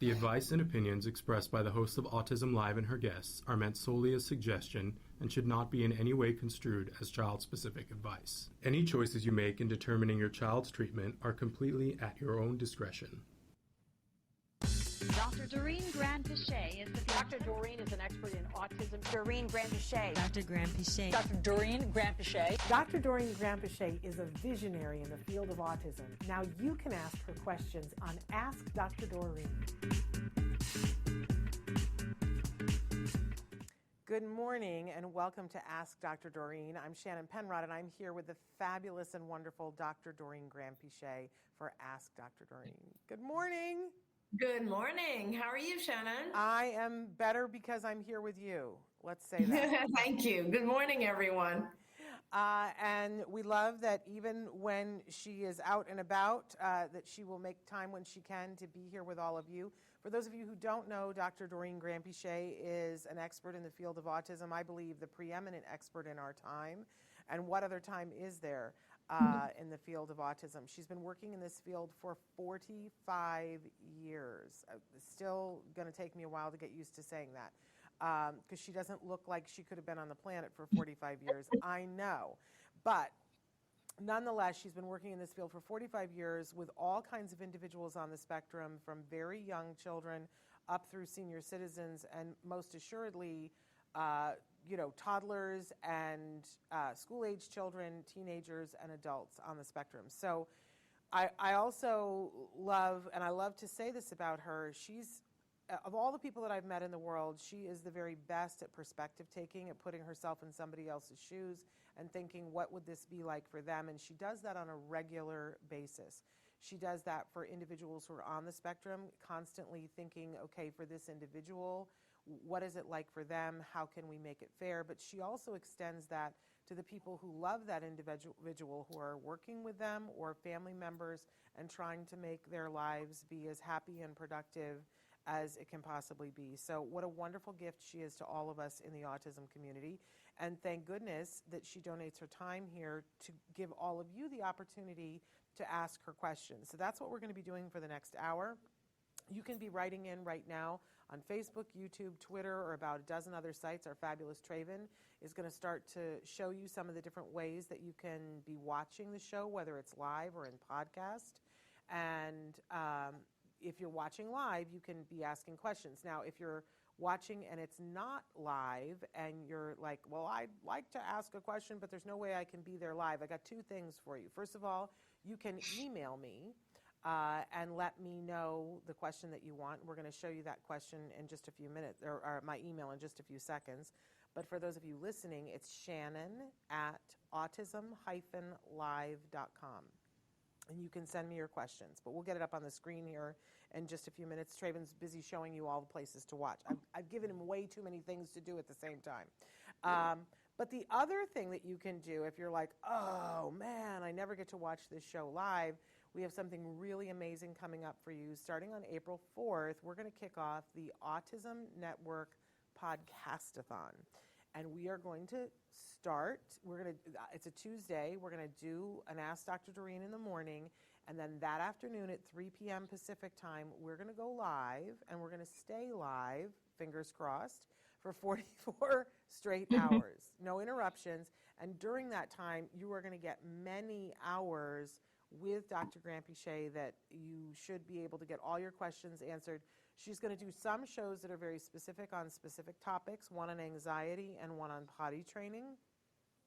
The advice and opinions expressed by the host of Autism Live and her guests are meant solely as suggestion and should not be in any way construed as child-specific advice. Any choices you make in determining your child's treatment are completely at your own discretion. Dr. Doreen Granpeesheh is the Dr. Doreen is an expert in autism. Doreen Granpeesheh. Dr. Granpeesheh. Dr. Doreen Granpeesheh. Dr. Doreen Granpeesheh is a visionary in the field of autism. Now you can ask her questions on Ask Dr. Doreen. Good morning and welcome to Ask Dr. Doreen. I'm Shannon Penrod and I'm here with the fabulous and wonderful Dr. Doreen Granpeesheh for Ask Dr. Doreen. Good morning. Good morning. How are you, Shannon? I am better because I'm here with you. Let's say that. Thank you. Good morning, everyone. And we love that even when she is out and about, that she will make time when she can to be here with all of you. For those of you who don't know, Dr. Doreen Granpeesheh is an expert in the field of autism. I believe the preeminent expert in our time. And what other time is there in the field of autism? She's been working in this field for 45 years. It's still going to take me a while to get used to saying that. Because she doesn't look like she could have been on the planet for 45 years. I know. But nonetheless, she's been working in this field for 45 years with all kinds of individuals on the spectrum, from very young children up through senior citizens, and most assuredly, toddlers and school-age children, teenagers, and adults on the spectrum. So I also love, and I love to say this about her, she's, of all the people that I've met in the world, she is the very best at perspective taking, at putting herself in somebody else's shoes and thinking, what would this be like for them? And she does that on a regular basis. She does that for individuals who are on the spectrum, constantly thinking, okay, for this individual, what is it like for them? How can we make it fair? But she also extends that to the people who love that individual, who are working with them or family members and trying to make their lives be as happy and productive as it can possibly be. So what a wonderful gift she is to all of us in the autism community. And thank goodness that she donates her time here to give all of you the opportunity to ask her questions. So that's what we're going to be doing for the next hour. You can be writing in right now on Facebook, YouTube, Twitter, or about a dozen other sites. Our fabulous Traven is going to start to show you some of the different ways that you can be watching the show, whether it's live or in podcast. And if you're watching live, you can be asking questions. Now, if you're watching and it's not live and you're like, well, I'd like to ask a question, but there's no way I can be there live, I got two things for you. First of all, you can email me and let me know the question that you want. We're going to show you that question in just a few minutes, or my email in just a few seconds. But for those of you listening, it's shannon@autism-live.com. And you can send me your questions. But we'll get it up on the screen here in just a few minutes. Traven's busy showing you all the places to watch. I've given him way too many things to do at the same time. But the other thing that you can do, if you're like, oh, man, I never get to watch this show live, we have something really amazing coming up for you. Starting on April 4th, we're going to kick off the Autism Network Podcastathon. And we are going to start, it's a Tuesday, we're going to do an Ask Dr. Doreen in the morning, and then that afternoon at 3 p.m. Pacific time, we're going to go live, and we're going to stay live, fingers crossed, for 44 straight hours. No interruptions. And during that time, you are going to get many hours with Dr. Granpeesheh that you should be able to get all your questions answered. She's going to do some shows that are very specific on specific topics, one on anxiety and one on potty training.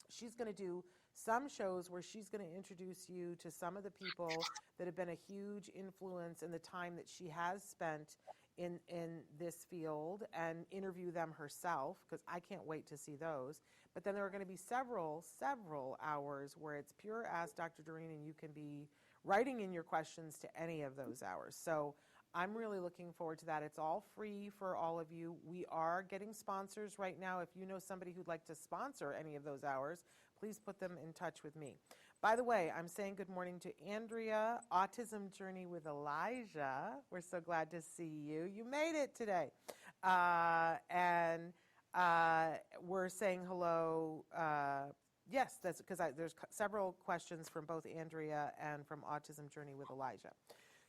She's going to do some shows where she's going to introduce you to some of the people that have been a huge influence in the time that she has spent in this field, and interview them herself, because I can't wait to see those. But then there are going to be several hours where it's pure Ask Dr. Doreen, and you can be writing in your questions to any of those hours. So I'm really looking forward to that. It's all free for all of you. We are getting sponsors right now. If you know somebody who'd like to sponsor any of those hours, please put them in touch with me. By the way, I'm saying good morning to Andrea, Autism Journey with Elijah. We're so glad to see you. You made it today. And we're saying hello. Yes, that's because there's several questions from both Andrea and from Autism Journey with Elijah.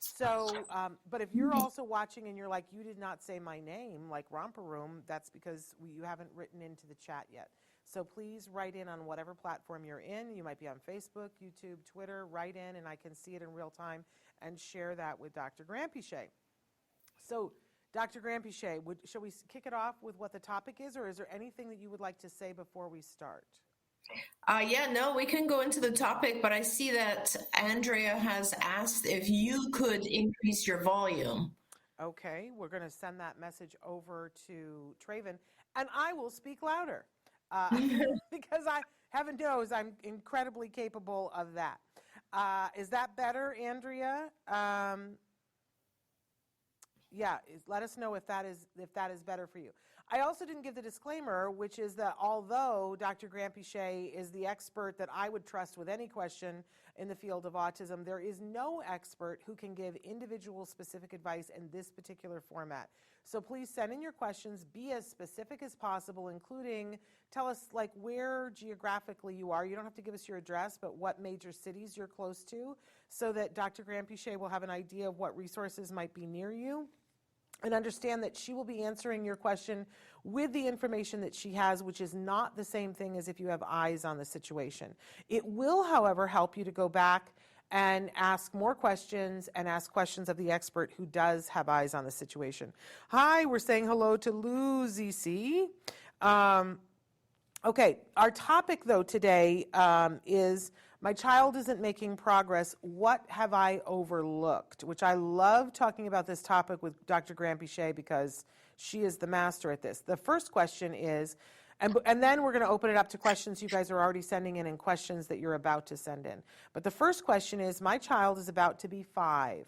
So, but if you're also watching and you're like, you did not say my name, like Romper Room, that's because you haven't written into the chat yet. So please write in on whatever platform you're in. You might be on Facebook, YouTube, Twitter. Write in, and I can see it in real time and share that with Dr. Granpeesheh. So, Dr. Granpeesheh, shall we kick it off with what the topic is, or is there anything that you would like to say before we start? We can go into the topic, but I see that Andrea has asked if you could increase your volume. Okay, we're going to send that message over to Traven, and I will speak louder because heaven knows I'm incredibly capable of that. Is that better, Andrea? Let us know if that is better for you. I also didn't give the disclaimer, which is that although Dr. Granpeesheh is the expert that I would trust with any question in the field of autism, there is no expert who can give individual specific advice in this particular format. So please send in your questions, be as specific as possible, including tell us like where geographically you are. You don't have to give us your address, but what major cities you're close to, so that Dr. Granpeesheh will have an idea of what resources might be near you. And understand that she will be answering your question with the information that she has, which is not the same thing as if you have eyes on the situation. It will, however, help you to go back and ask more questions and ask questions of the expert who does have eyes on the situation. Hi, we're saying hello to Lou ZC. Okay, our topic, though, today is my child isn't making progress. What have I overlooked? Which I love talking about this topic with Dr. Granpeesheh because she is the master at this. The first question is, and then we're going to open it up to questions you guys are already sending in and questions that you're about to send in. But the first question is, my child is about to be 5.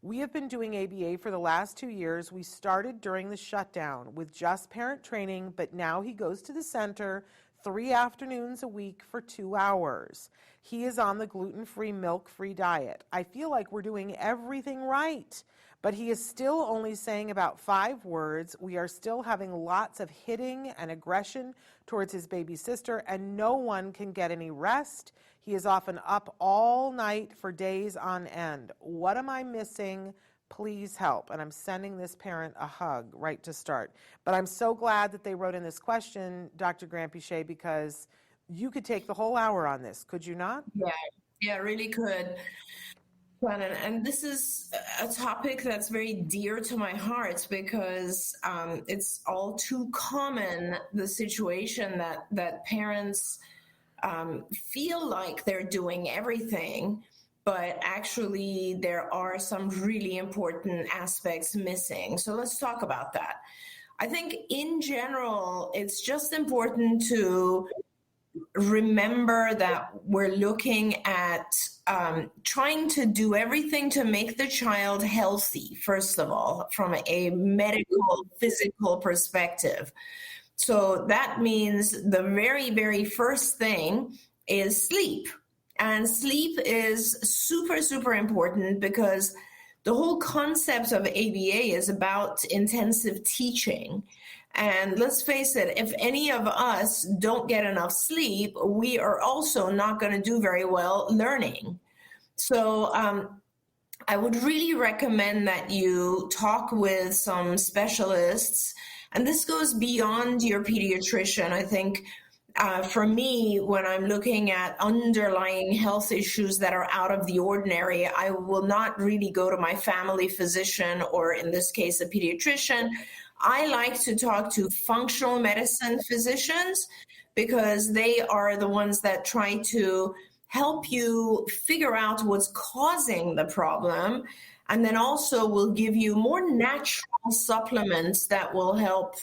We have been doing ABA for the last 2 years. We started during the shutdown with just parent training, but now he goes to the center 3 afternoons a week for 2 hours. He is on the gluten-free, milk-free diet. I feel like we're doing everything right, but he is still only saying about 5 words. We are still having lots of hitting and aggression towards his baby sister, and no one can get any rest. He is often up all night for days on end. What am I missing? Please help. And I'm sending this parent a hug right to start. But I'm so glad that they wrote in this question, Dr. Granpeesheh, because you could take the whole hour on this, could you not? Yeah, really could. And this is a topic that's very dear to my heart because it's all too common, the situation that parents feel like they're doing everything, but actually there are some really important aspects missing. So let's talk about that. I think in general, it's just important to remember that we're looking at trying to do everything to make the child healthy, first of all, from a medical, physical perspective. So that means the very, very first thing is sleep. And sleep is super, super important because the whole concept of ABA is about intensive teaching. And let's face it, if any of us don't get enough sleep, we are also not going to do very well learning. So I would really recommend that you talk with some specialists. And this goes beyond your pediatrician. I think for me, when I'm looking at underlying health issues that are out of the ordinary, I will not really go to my family physician or, in this case, a pediatrician. I like to talk to functional medicine physicians because they are the ones that try to help you figure out what's causing the problem, and then also will give you more natural supplements that will help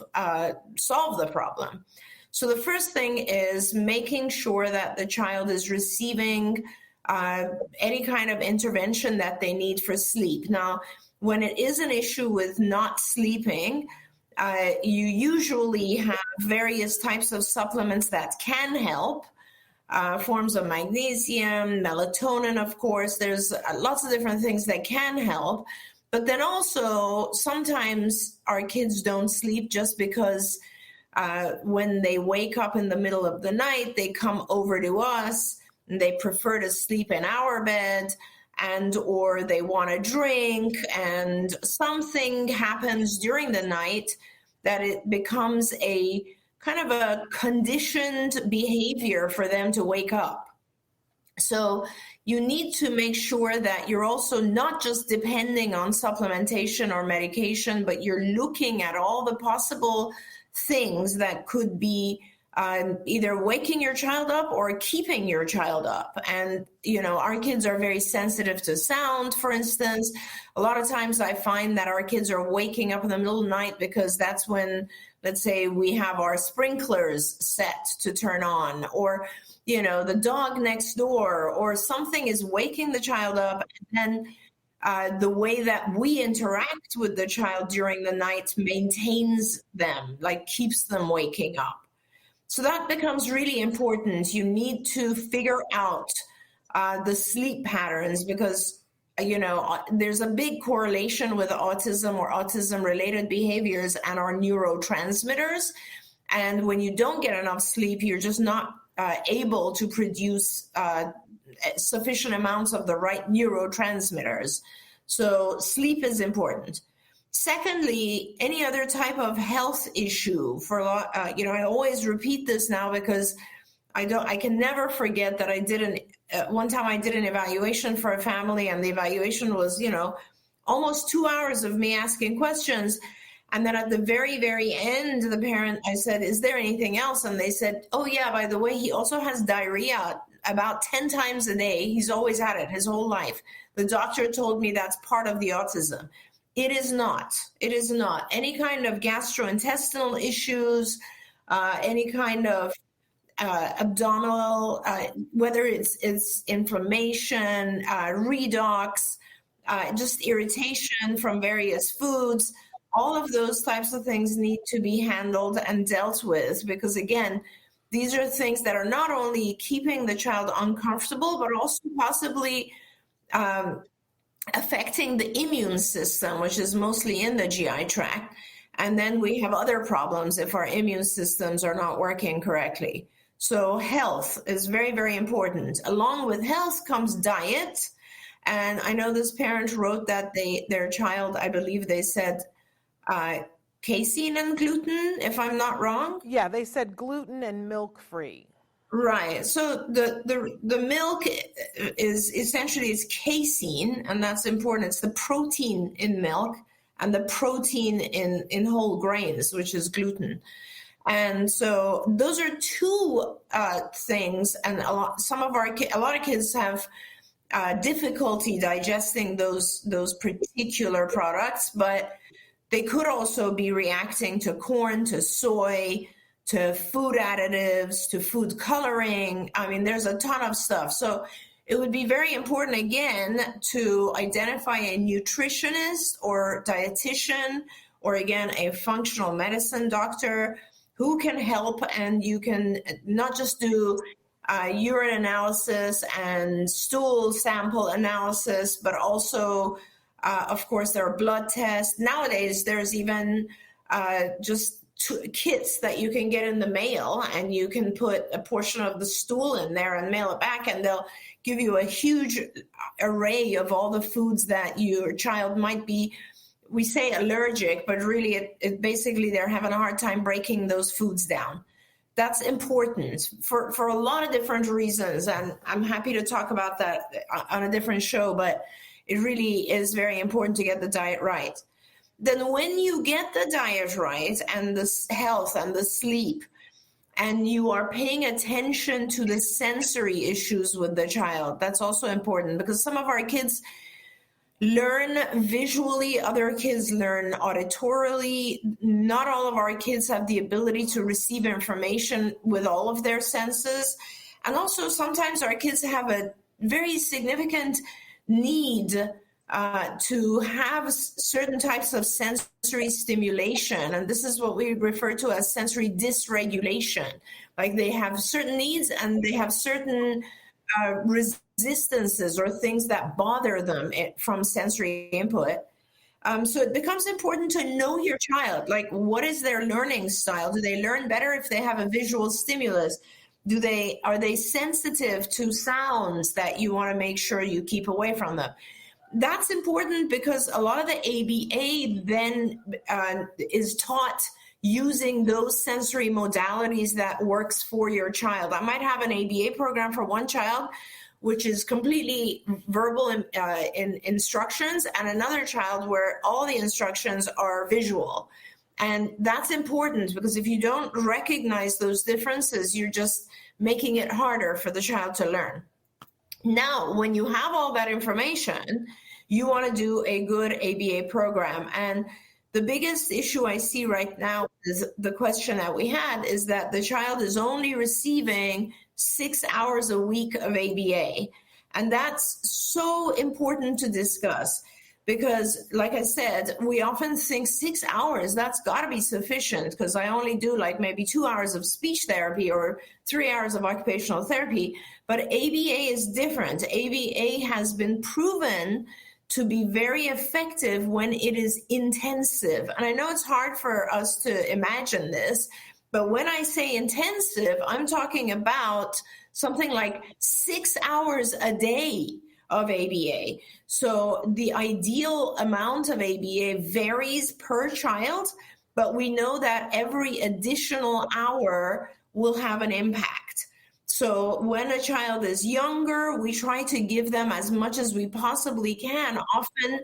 solve the problem. So the first thing is making sure that the child is receiving any kind of intervention that they need for sleep. Now, when it is an issue with not sleeping, you usually have various types of supplements that can help, forms of magnesium, melatonin, of course. There's lots of different things that can help. But then also, sometimes our kids don't sleep just because when they wake up in the middle of the night, they come over to us and they prefer to sleep in our bed. and or they want to drink, and something happens during the night that it becomes a kind of a conditioned behavior for them to wake up. So you need to make sure that you're also not just depending on supplementation or medication, but you're looking at all the possible things that could be either waking your child up or keeping your child up. And, our kids are very sensitive to sound, for instance. A lot of times I find that our kids are waking up in the middle of the night because that's when, let's say, we have our sprinklers set to turn on, or the dog next door, or something is waking the child up. And then the way that we interact with the child during the night maintains them, like keeps them waking up. So that becomes really important. You need to figure out the sleep patterns, because there's a big correlation with autism or autism-related behaviors and our neurotransmitters. And when you don't get enough sleep, you're just not able to produce sufficient amounts of the right neurotransmitters. So sleep is important. Secondly, any other type of health issue for I always repeat this now because I can never forget that I did one time I did an evaluation for a family, and the evaluation was, almost 2 hours of me asking questions. And then at the very, very end, I said, is there anything else? And they said, oh yeah, by the way, he also has diarrhea about 10 times a day. He's always had it his whole life. The doctor told me that's part of the autism. It is not. It is not. Any kind of gastrointestinal issues, any kind of abdominal, whether it's inflammation, redox, just irritation from various foods, all of those types of things need to be handled and dealt with, because again, these are things that are not only keeping the child uncomfortable, but also possibly affecting the immune system, which is mostly in the GI tract. And then we have other problems if our immune systems are not working correctly. So health is very, very important. Along with health comes diet. And I know this parent wrote that their child, I believe they said, casein and gluten, if I'm not wrong. Yeah, they said gluten and milk-free. Right. So the milk is essentially is casein, and that's important. It's the protein in milk and the protein in whole grains, which is gluten. And so those are two things. And a lot of kids have difficulty digesting those particular products, but they could also be reacting to corn, to soy, to food additives, to food coloring. I mean, there's a ton of stuff. So it would be very important, again, to identify a nutritionist or dietitian, or again, a functional medicine doctor who can help. And you can not just do urine analysis and stool sample analysis, but also, of course, there are blood tests. Nowadays, there's even just kits that you can get in the mail, and you can put a portion of the stool in there and mail it back, and they'll give you a huge array of all the foods that your child might be, we say allergic, but really it basically they're having a hard time breaking those foods down. That's important for a lot of different reasons, and I'm happy to talk about that on a different show, but it really is very important to get the diet right. Then when you get the diet right and the health and the sleep, and you are paying attention to the sensory issues with the child, that's also important, because some of our kids learn visually, other kids learn auditorily. Not all of our kids have the ability to receive information with all of their senses. And also sometimes our kids have a very significant need to have certain types of sensory stimulation. And this is what we refer to as sensory dysregulation. Like they have certain needs and they have certain resistances or things that bother them from sensory input. So it becomes important to know your child. Like, what is their learning style? Do they learn better if they have a visual stimulus? Are they sensitive to sounds that you want to make sure you keep away from them? That's important because a lot of the ABA then is taught using those sensory modalities that works for your child. I might have an ABA program for one child, which is completely verbal in instructions, and another child where all the instructions are visual. And that's important because if you don't recognize those differences, you're just making it harder for the child to learn. Now, when you have all that information, you want to do a good ABA program. And the biggest issue I see right now is the question that we had is that the child is only receiving 6 hours a week of ABA. And that's so important to discuss because, like I said, we often think 6 hours, that's got to be sufficient because I only do like maybe 2 hours of speech therapy or 3 hours of occupational therapy. But ABA is different. ABA has been proven to be very effective when it is intensive. And I know it's hard for us to imagine this, but when I say intensive, I'm talking about something like 6 hours a day of ABA. So the ideal amount of ABA varies per child, but we know that every additional hour will have an impact. So when a child is younger, we try to give them as much as we possibly can, often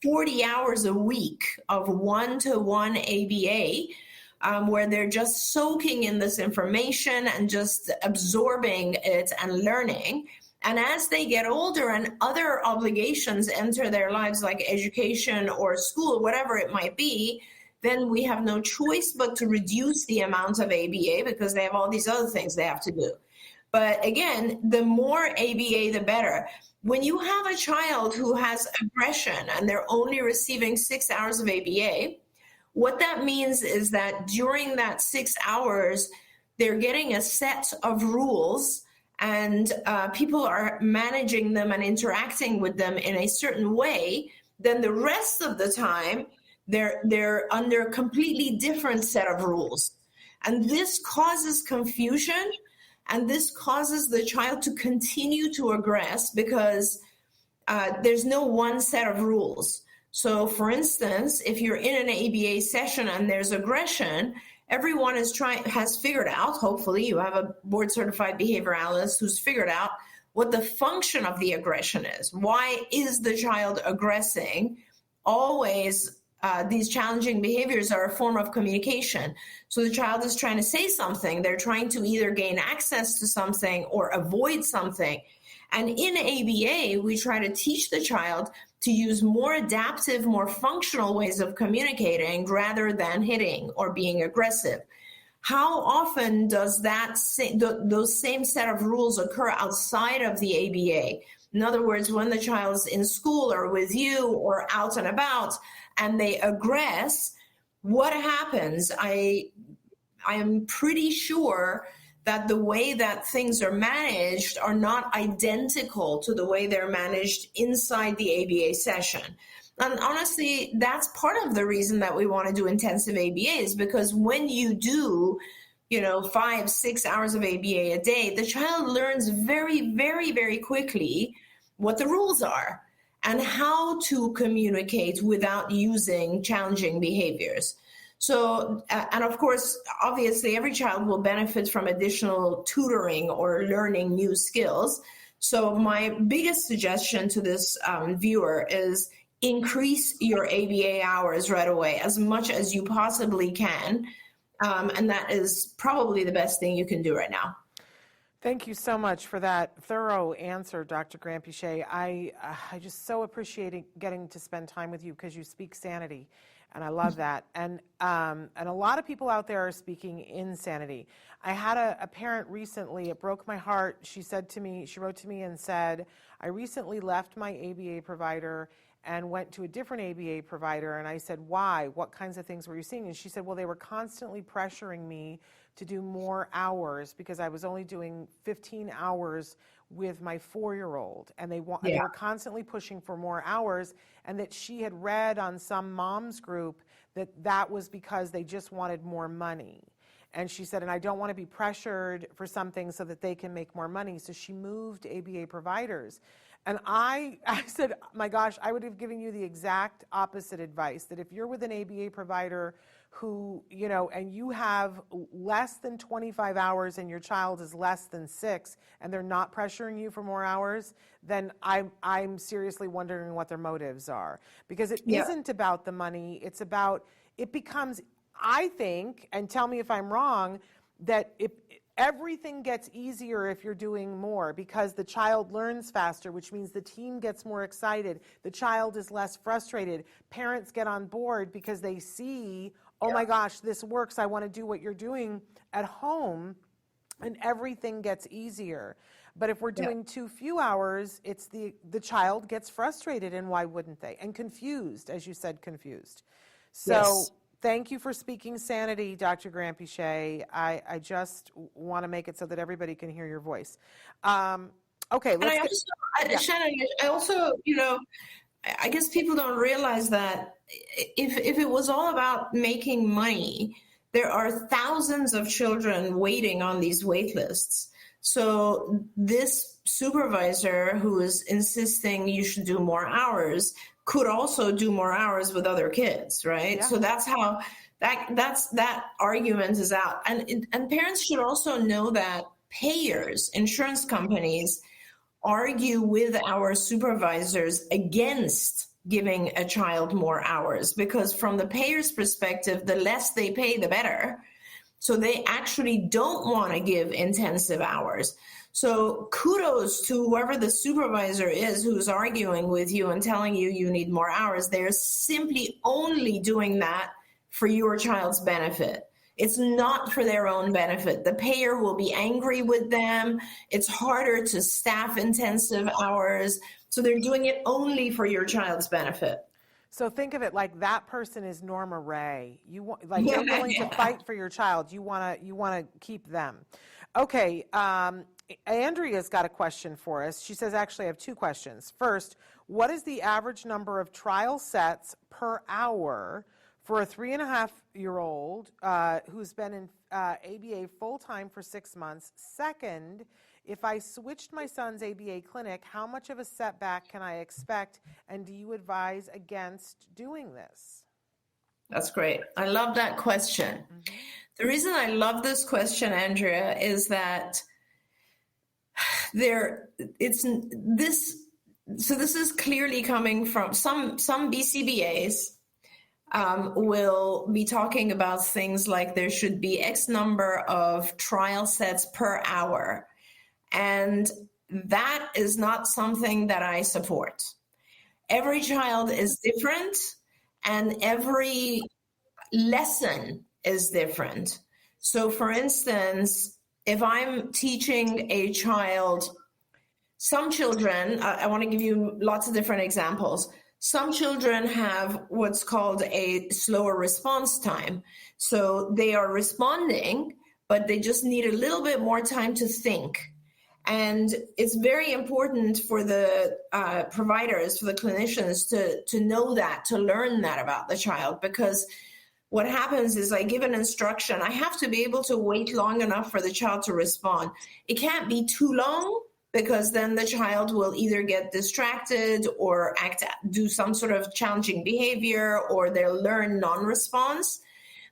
40 hours a week of one-to-one ABA, where they're just soaking in this information and just absorbing it and learning. And as they get older and other obligations enter their lives, like education or school, whatever it might be, then we have no choice but to reduce the amount of ABA because they have all these other things they have to do. But again, the more ABA, the better. When you have a child who has aggression and they're only receiving 6 hours of ABA, what that means is that during that 6 hours, they're getting a set of rules and people are managing them and interacting with them in a certain way. Then the rest of the time, they're under a completely different set of rules. And this causes confusion. And this causes the child to continue to aggress because there's no one set of rules. So for instance, if you're in an ABA session and there's aggression, everyone has figured out, hopefully you have a board certified behavior analyst who's figured out what the function of the aggression is. Why is the child aggressing? Always these challenging behaviors are a form of communication. So the child is trying to say something. They're trying to either gain access to something or avoid something. And in ABA, we try to teach the child to use more adaptive, more functional ways of communicating rather than hitting or being aggressive. How often does those same set of rules occur outside of the ABA? In other words, when the child's in school or with you or out and about and they aggress, what happens? I am pretty sure that the way that things are managed are not identical to the way they're managed inside the ABA session. And honestly, that's part of the reason that we want to do intensive ABA is because when you do, 5-6 hours of ABA a day, the child learns very, very, very quickly what the rules are and how to communicate without using challenging behaviors. So, and of course, obviously, every child will benefit from additional tutoring or learning new skills. So my biggest suggestion to this viewer is increase your ABA hours right away, as much as you possibly can. And that is probably the best thing you can do right now. Thank you so much for that thorough answer, Dr. Granpeesheh. I just so appreciate getting to spend time with you because you speak sanity, and I love that. And a lot of people out there are speaking insanity. I had a parent recently, it broke my heart. She wrote to me and said, I recently left my ABA provider and went to a different ABA provider. And I said, why? What kinds of things were you seeing? And she said, well, they were constantly pressuring me to do more hours because I was only doing 15 hours with my 4-year-old. And they were constantly pushing for more hours, and that she had read on some mom's group that was because they just wanted more money. And she said, and I don't want to be pressured for something so that they can make more money. So she moved ABA providers. And I said, my gosh, I would have given you the exact opposite advice, that if you're with an ABA provider who, and you have less than 25 hours and your child is less than 6 and they're not pressuring you for more hours, then I'm seriously wondering what their motives are. Because it isn't about the money, it becomes, I think, and tell me if I'm wrong, that everything gets easier if you're doing more, because the child learns faster, which means the team gets more excited. The child is less frustrated. Parents get on board because they see, oh my gosh, this works. I want to do what you're doing at home, and everything gets easier. But if we're doing too few hours, it's the child gets frustrated, and why wouldn't they? And confused, as you said, confused. So thank you for speaking sanity, Dr. Granpeesheh. I just want to make it so that everybody can hear your voice. Okay, let's Shannon, I also, I guess people don't realize that if it was all about making money, there are thousands of children waiting on these wait lists. So this supervisor who is insisting you should do more hours could also do more hours with other kids, right? Yeah. So that's how that argument is out. And parents should also know that payers, insurance companies, argue with our supervisors against giving a child more hours, because from the payer's perspective, the less they pay, the better. So they actually don't want to give intensive hours. So kudos to whoever the supervisor is who's arguing with you and telling you you need more hours. They're simply only doing that for your child's benefit. It's not for their own benefit. The payer will be angry with them. It's harder to staff intensive hours. So they're doing it only for your child's benefit. So think of it like that person is Norma Ray. You're willing to fight for your child. You want to keep them. Okay. Andrea's got a question for us. She says, actually, I have two questions. First, what is the average number of trial sets per hour for a 3.5-year-old who's been in ABA full-time for 6 months? Second, if I switched my son's ABA clinic, how much of a setback can I expect? And do you advise against doing this? That's great. I love that question. Mm-hmm. The reason I love this question, Andrea, is that this is clearly coming from some BCBAs will be talking about things like there should be X number of trial sets per hour. And that is not something that I support. Every child is different, and every lesson is different. So for instance, if I'm teaching a child, some children, I want to give you lots of different examples. Some children have what's called a slower response time. So they are responding, but they just need a little bit more time to think. And it's very important for the providers, for the clinicians to know that, to learn that about the child, because what happens is I give an instruction. I have to be able to wait long enough for the child to respond. It can't be too long, because then the child will either get distracted or do some sort of challenging behavior, or they'll learn non-response.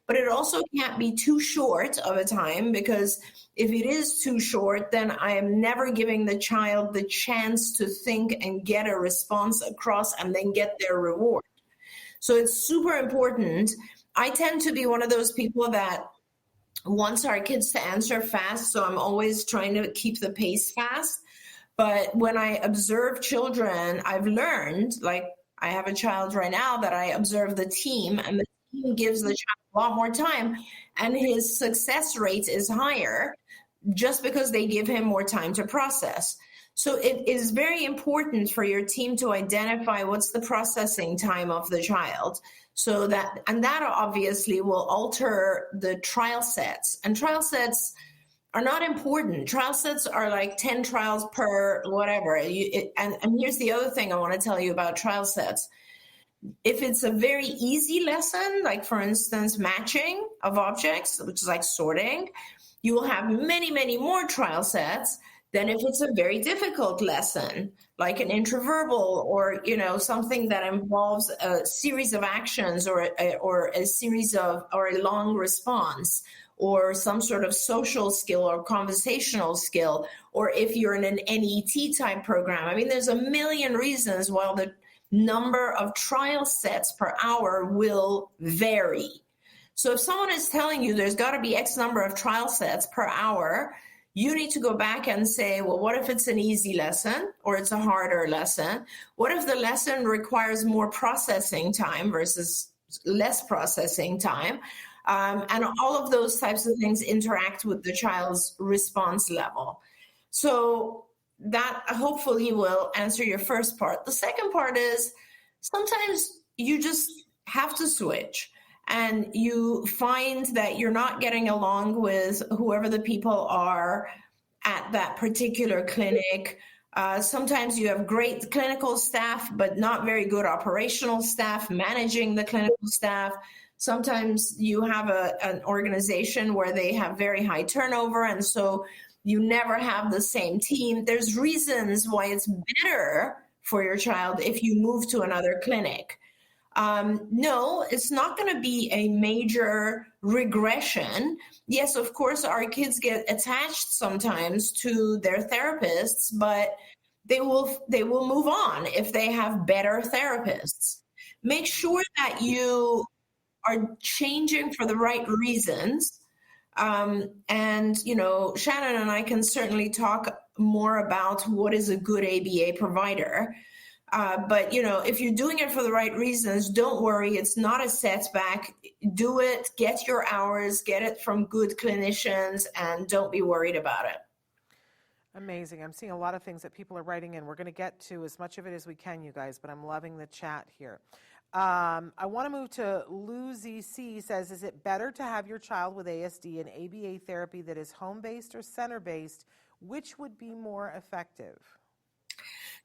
But it also can't be too short of a time, because if it is too short, then I am never giving the child the chance to think and get a response across and then get their reward. So it's super important. I tend to be one of those people that wants our kids to answer fast, so I'm always trying to keep the pace fast. But when I observe children, I've learned, like I have a child right now that I observe the team, and the team gives the child a lot more time, and his success rate is higher just because they give him more time to process. So it is very important for your team to identify what's the processing time of the child. So that obviously will alter the trial sets. And trial sets are not important. Trial sets are like 10 trials per whatever. And here's the other thing I want to tell you about trial sets. If it's a very easy lesson, like for instance, matching of objects, which is like sorting, you will have many, many more trial sets than if it's a very difficult lesson, like an intraverbal or, something that involves a series of actions or a series of, or a long response, or some sort of social skill or conversational skill, or if you're in an NET type program. I mean, there's a million reasons why the number of trial sets per hour will vary. So if someone is telling you there's got to be X number of trial sets per hour, you need to go back and say, well, what if it's an easy lesson or it's a harder lesson? What if the lesson requires more processing time versus less processing time? And all of those types of things interact with the child's response level. So that hopefully will answer your first part. The second part is sometimes you just have to switch. And you find that you're not getting along with whoever the people are at that particular clinic. Sometimes you have great clinical staff, but not very good operational staff managing the clinical staff. Sometimes you have an organization where they have very high turnover, and so you never have the same team. There's reasons why it's better for your child if you move to another clinic. No, it's not going to be a major regression. Yes, of course, our kids get attached sometimes to their therapists, but they will move on if they have better therapists. Make sure that you are changing for the right reasons. And, Shannon and I can certainly talk more about what is a good ABA provider. But, if you're doing it for the right reasons, don't worry. It's not a setback. Do it, get your hours, get it from good clinicians, and don't be worried about it. Amazing. I'm seeing a lot of things that people are writing in. We're going to get to as much of it as we can, you guys, but I'm loving the chat here. I want to move to Lou ZC says, is it better to have your child with ASD and ABA therapy that is home-based or center-based? Which would be more effective?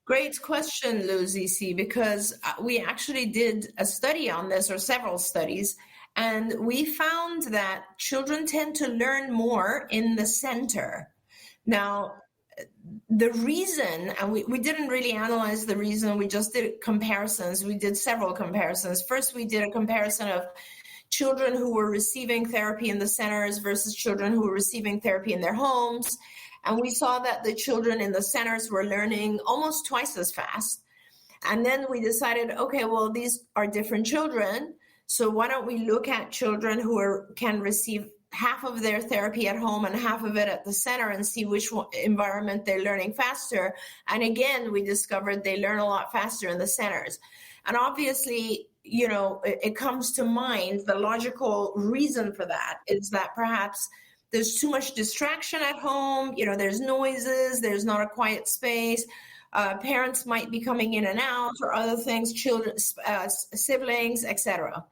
Great question, Lou ZC, because we actually did a study on this, or several studies, and we found that children tend to learn more in the center. Now, the reason, and we didn't really analyze the reason, we just did comparisons. We did several comparisons. First, we did a comparison of children who were receiving therapy in the centers versus children who were receiving therapy in their homes. And we saw that the children in the centers were learning almost twice as fast. And then we decided, okay, well, these are different children. So why don't we look at children who can receive half of their therapy at home and half of it at the center and see which environment they're learning faster. And again, we discovered they learn a lot faster in the centers. And obviously, it comes to mind, the logical reason for that is that perhaps there's too much distraction at home. There's noises, there's not a quiet space. Parents might be coming in and out or other things, children, siblings, etc.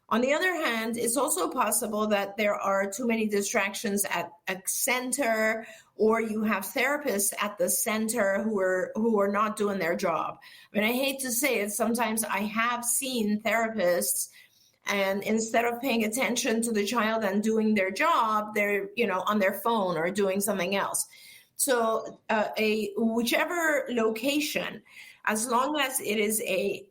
On the other hand, it's also possible that there are too many distractions at a center, or you have therapists at the center who are not doing their job. I mean, I hate to say it, sometimes I have seen therapists, and instead of paying attention to the child and doing their job, they're, on their phone or doing something else. So whichever location, as long as it is a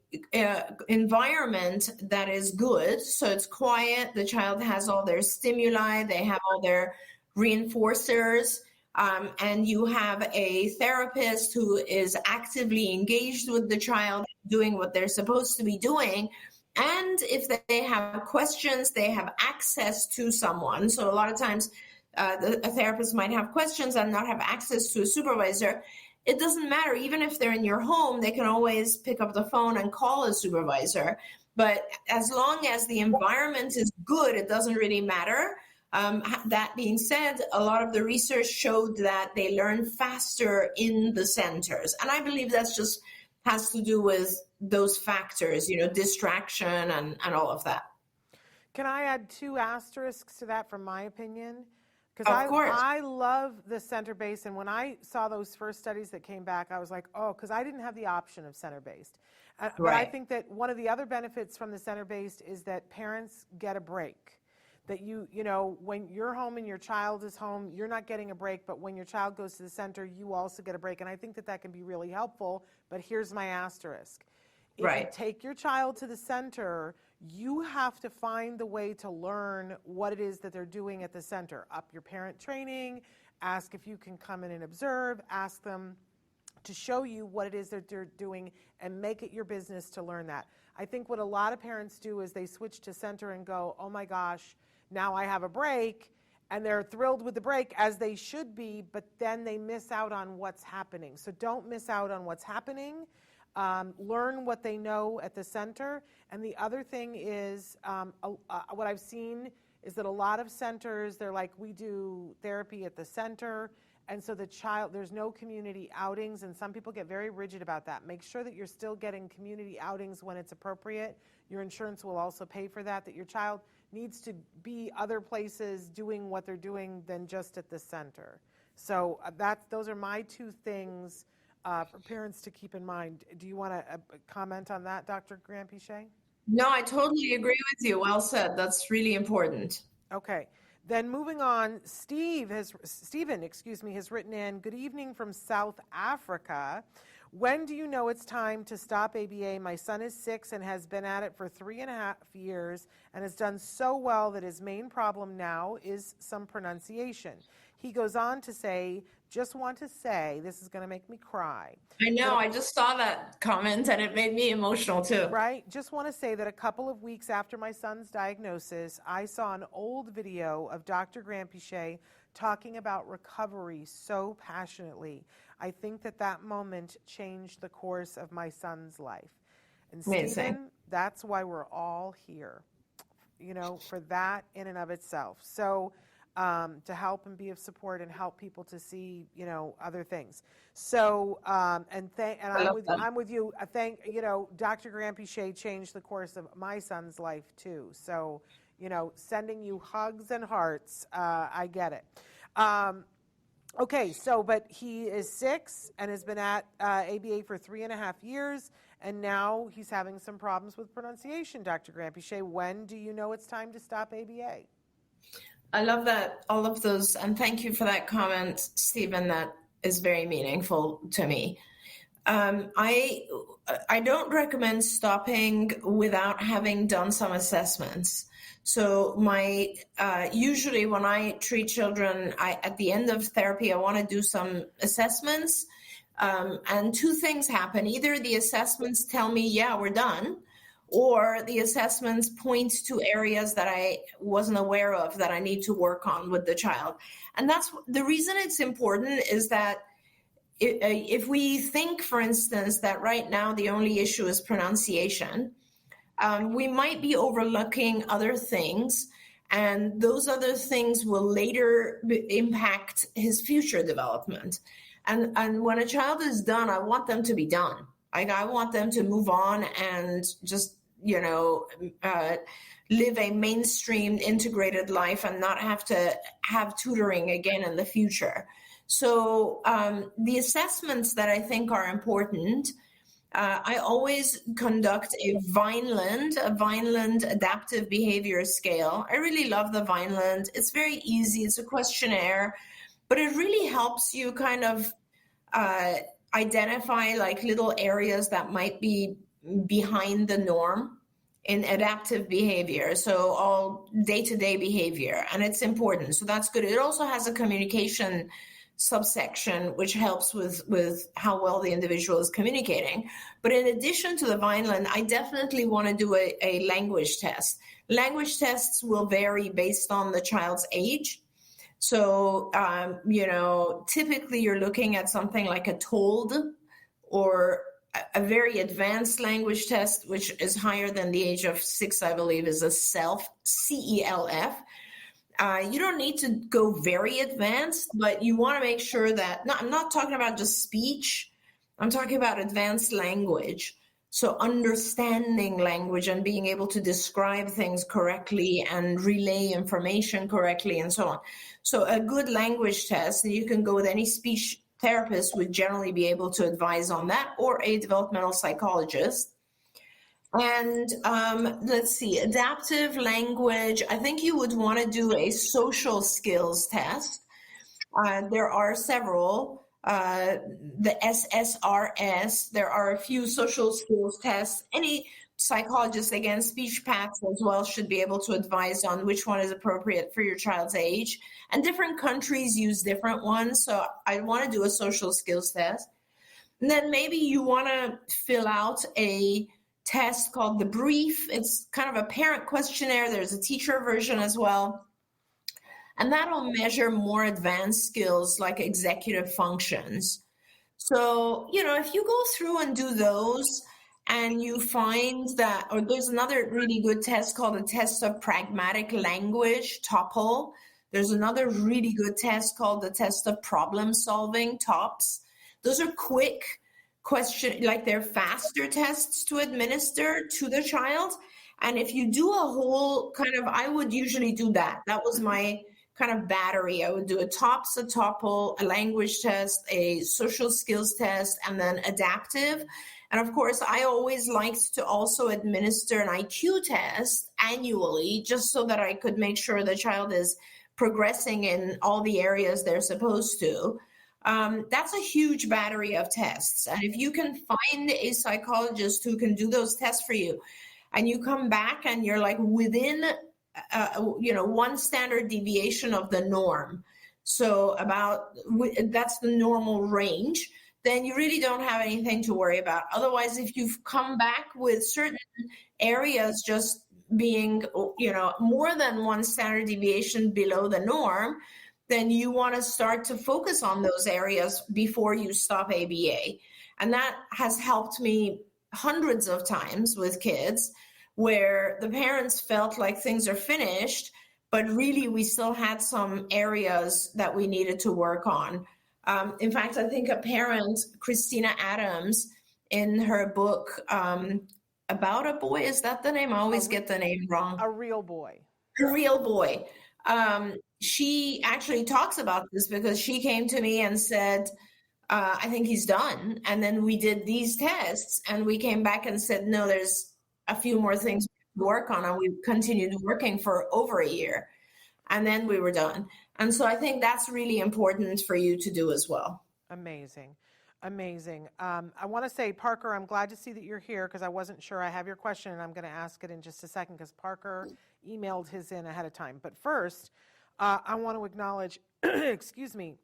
environment that is good, so it's quiet, the child has all their stimuli, they have all their reinforcers, and you have a therapist who is actively engaged with the child, doing what they're supposed to be doing. And if they have questions, they have access to someone. So a lot of times a therapist might have questions and not have access to a supervisor. It doesn't matter. Even if they're in your home, they can always pick up the phone and call a supervisor. But as long as the environment is good, it doesn't really matter. That being said, a lot of the research showed that they learn faster in the centers. And I believe that's just has to do with those factors, distraction and all of that. Can I add 2 asterisks to that from my opinion? Because Of course. I love the center-based, and when I saw those first studies that came back, I was like, oh, because I didn't have the option of center-based. But I Right. think that one of the other benefits from the center-based is that parents get a break. That you know, when you're home and your child is home, you're not getting a break, but when your child goes to the center, you also get a break. And I think that that can be really helpful, but here's my asterisk. If Right. you take your child to the center, you have to find the way to learn what it is that they're doing at the center. Up your parent training, ask if you can come in and observe, ask them to show you what it is that they're doing, and make it your business to learn that. I think what a lot of parents do is they switch to center and go, oh my gosh, now I have a break, and they're thrilled with the break, as they should be, but then they miss out on what's happening. So don't miss out on what's happening. Learn what they know at the center. And the other thing is, what I've seen is that a lot of centers, they're like, we do therapy at the center, and so the child, there's no community outings, and some people get very rigid about that. Make sure that you're still getting community outings when it's appropriate. Your insurance will also pay for that, that your child needs to be other places doing what they're doing than just at the center. So those are my two things for parents to keep in mind. Do you want to comment on that, Dr. Granpeesheh? No, I totally agree with you. Well said. That's really important. Okay. Then moving on, Stephen has written in, good evening from South Africa. When do you know it's time to stop ABA? My son is 6 and has been at it for 3.5 years and has done so well that his main problem now is some pronunciation. He goes on to say, just want to say, this is going to make me cry. I know, I just saw that comment and it made me emotional too. Right? Just want to say that a couple of weeks after my son's diagnosis, I saw an old video of Dr. Granpeesheh talking about recovery so passionately. I think that moment changed the course of my son's life. And Stephen, that's why we're all here, for that in and of itself. So to help and be of support and help people to see, other things. So, I'm with you. Dr. Granpeesheh changed the course of my son's life too. So, sending you hugs and hearts. I get it. Okay, but he is 6 and has been at ABA for 3.5 years, and now he's having some problems with pronunciation. Dr. Granpeesheh, when do you know it's time to stop ABA? I love that, all of those, and thank you for that comment, Stephen. That is very meaningful to me. I don't recommend stopping without having done some assessments. So usually when I treat children, at the end of therapy, I want to do some assessments, and two things happen. Either the assessments tell me, yeah, we're done, or the assessments point to areas that I wasn't aware of that I need to work on with the child. And that's the reason it's important, is that if we think, for instance, that right now the only issue is pronunciation, we might be overlooking other things, and those other things will later impact his future development. And when a child is done, I want them to be done. I want them to move on and just, live a mainstream integrated life and not have to have tutoring again in the future. So the assessments that I think are important, I always conduct a Vineland adaptive behavior scale. I really love the Vineland. It's very easy. It's a questionnaire, but it really helps you kind of identify like little areas that might be behind the norm in adaptive behavior. So all day-to-day behavior, and it's important. So that's good. It also has a communication subsection, which helps with how well the individual is communicating. But in addition to the Vineland, I definitely want to do a language test. Language tests will vary based on the child's age. So, typically you're looking at something like a TOLD, or a very advanced language test, which is higher than the age of 6, I believe, is a CELF, CELF. You don't need to go very advanced, but you want to make sure that, I'm not talking about just speech, I'm talking about advanced language. So understanding language and being able to describe things correctly and relay information correctly and so on. So a good language test, and you can go with any speech therapist, would generally be able to advise on that, or a developmental psychologist. And let's see, adaptive language, I think you would want to do a social skills test. There are several, the SSRS, there are a few social skills tests. Any psychologist, again, speech paths as well, should be able to advise on which one is appropriate for your child's age. And different countries use different ones, so I want to do a social skills test. And then maybe you want to fill out a test called the brief. It's kind of a parent questionnaire. There's a teacher version as well. And that'll measure more advanced skills like executive functions. So, if you go through and do those and you find that, or there's another really good test called the test of pragmatic language, TOPL. There's another really good test called the test of problem solving, TOPS. Those are quick question, like they're faster tests to administer to the child. And if you do a whole I would usually do that. That was my kind of battery. I would do a TOPS, a TOPL, a language test, a social skills test, and then adaptive. And of course, I always liked to also administer an IQ test annually, just so that I could make sure the child is progressing in all the areas they're supposed to. That's a huge battery of tests. And if you can find a psychologist who can do those tests for you, and you come back and you're like within, one standard deviation of the norm, so that's the normal range, then you really don't have anything to worry about. Otherwise, if you've come back with certain areas just being, more than one standard deviation below the norm, then you want to start to focus on those areas before you stop ABA. And that has helped me hundreds of times with kids where the parents felt like things are finished, but really we still had some areas that we needed to work on. In fact, I think a parent, Christina Adams, in her book, About a Boy, is that the name? I always get the name wrong. A Real Boy. A Real Boy. She actually talks about this because she came to me and said, I think he's done. And then we did these tests and we came back and said, no, there's a few more things to work on. And we continued working for over a year. And then we were done. And so I think that's really important for you to do as well. Amazing. I want to say, Parker, I'm glad to see that you're here because I wasn't sure. I have your question and I'm going to ask it in just a second because Parker emailed his in ahead of time. But first, I want to acknowledge, excuse me,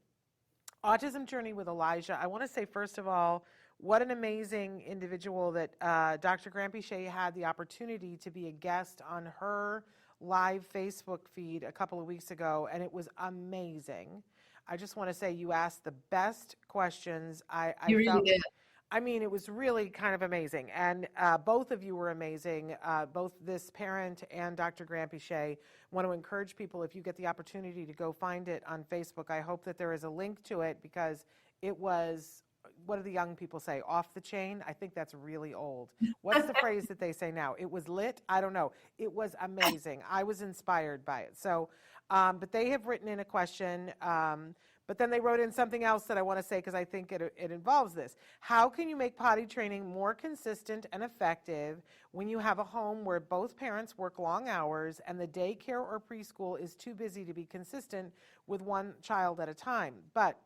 Autism Journey with Elijah. I want to say, first of all, what an amazing individual that Dr. Granpeesheh had the opportunity to be a guest on her live Facebook feed a couple of weeks ago, and it was amazing. I just want to say you asked the best questions. You really did. I mean, it was really kind of amazing. And both of you were amazing, both this parent and Dr. Granpeesheh. Want to encourage people, if you get the opportunity to go find it on Facebook, I hope that there is a link to it because it was, what do the young people say, off the chain? I think that's really old. What's the phrase that they say now? It was lit? I don't know. It was amazing. I was inspired by it. So, but they have written in a question, but then they wrote in something else that I want to say because I think it involves this. How can you make potty training more consistent and effective when you have a home where both parents work long hours and the daycare or preschool is too busy to be consistent with one child at a time? But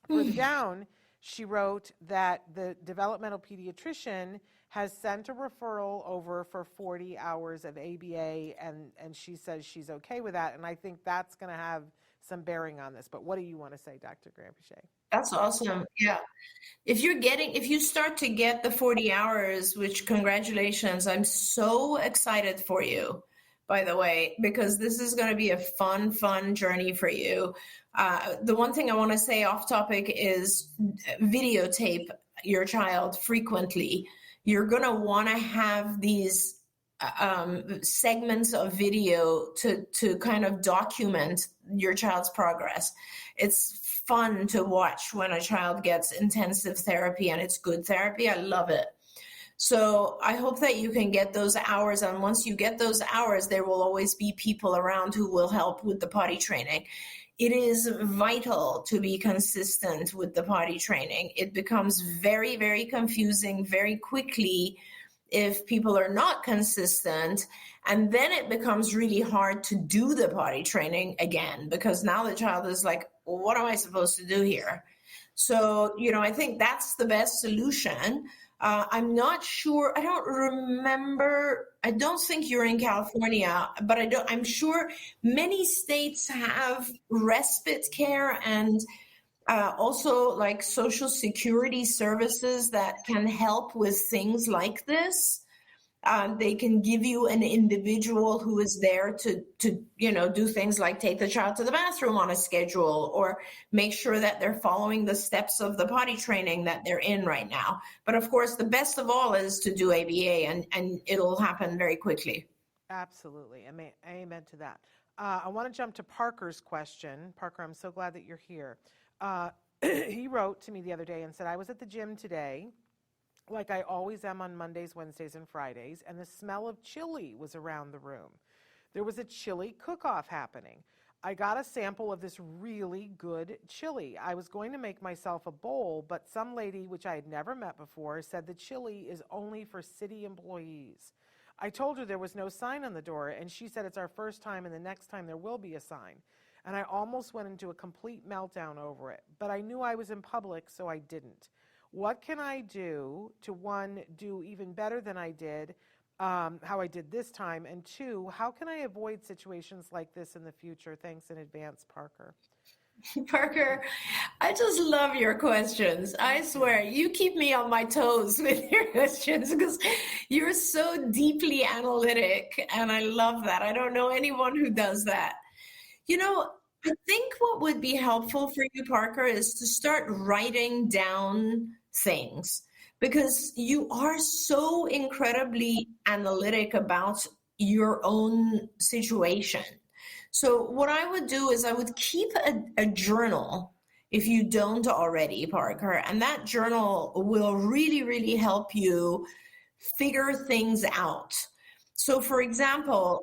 further down, she wrote that the developmental pediatrician has sent a referral over for 40 hours of ABA, and she says she's okay with that. And I think that's going to have some bearing on this. But what do you want to say, Dr. Granpeesheh? That's awesome. Yeah. If you start to get the 40 hours, which congratulations, I'm so excited for you, by the way, because this is going to be a fun journey for you. The one thing I want to say off topic is videotape your child frequently. You're going to want to have these segments of video to kind of document your child's progress. It's fun to watch when a child gets intensive therapy and it's good therapy. I love it. So I hope that you can get those hours. And once you get those hours, there will always be people around who will help with the potty training. It is vital to be consistent with the potty training. It becomes very, very confusing very quickly if people are not consistent. And then it becomes really hard to do the potty training again, because now the child is like, well, what am I supposed to do here? So, I think that's the best solution. I'm not sure. I don't remember. I don't think you're in California, but I'm sure many states have respite care and also like Social Security services that can help with things like this. They can give you an individual who is there to do things like take the child to the bathroom on a schedule, or make sure that they're following the steps of the potty training that they're in right now. But of course, the best of all is to do ABA, and it'll happen very quickly. Absolutely. Amen to that. I want to jump to Parker's question. Parker, I'm so glad that you're here. He wrote to me the other day and said, I was at the gym today, like I always am on Mondays, Wednesdays, and Fridays, and the smell of chili was around the room. There was a chili cook-off happening. I got a sample of this really good chili. I was going to make myself a bowl, but some lady, which I had never met before, said the chili is only for city employees. I told her there was no sign on the door, and she said it's our first time, and the next time there will be a sign. And I almost went into a complete meltdown over it, but I knew I was in public, so I didn't. What can I do to, one, do even better than I did, how I did this time, and two, how can I avoid situations like this in the future? Thanks in advance, Parker. Parker, I just love your questions. I swear, you keep me on my toes with your questions because you're so deeply analytic, and I love that. I don't know anyone who does that. I think what would be helpful for you, Parker, is to start writing down things, because you are so incredibly analytic about your own situation. So what I would do is I would keep a journal, if you don't already, Parker, and that journal will really, really help you figure things out. So for example,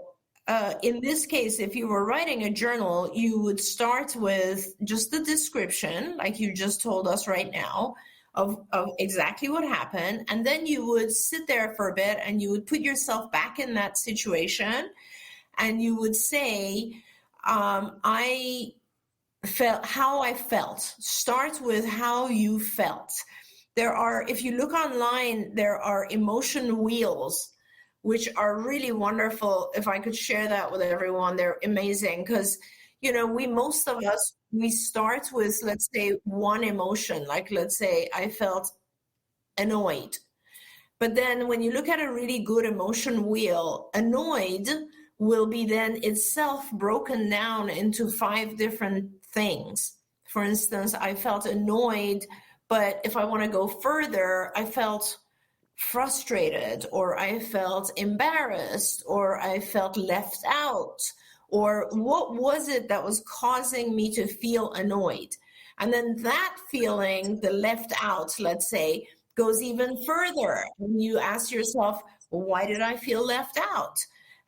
in this case, if you were writing a journal, you would start with just the description, like you just told us right now, of exactly what happened. And then you would sit there for a bit and you would put yourself back in that situation. And you would say, I felt how I felt. Start with how you felt. If you look online, there are emotion wheels, which are really wonderful. If I could share that with everyone, they're amazing because, most of us, we start with, let's say, one emotion. Like, let's say I felt annoyed. But then when you look at a really good emotion wheel, annoyed will be then itself broken down into 5 different things. For instance, I felt annoyed, but if I want to go further, I felt frustrated, or I felt embarrassed, or I felt left out, or what was it that was causing me to feel annoyed? And then that feeling, the left out, let's say, goes even further. And you ask yourself, well, why did I feel left out?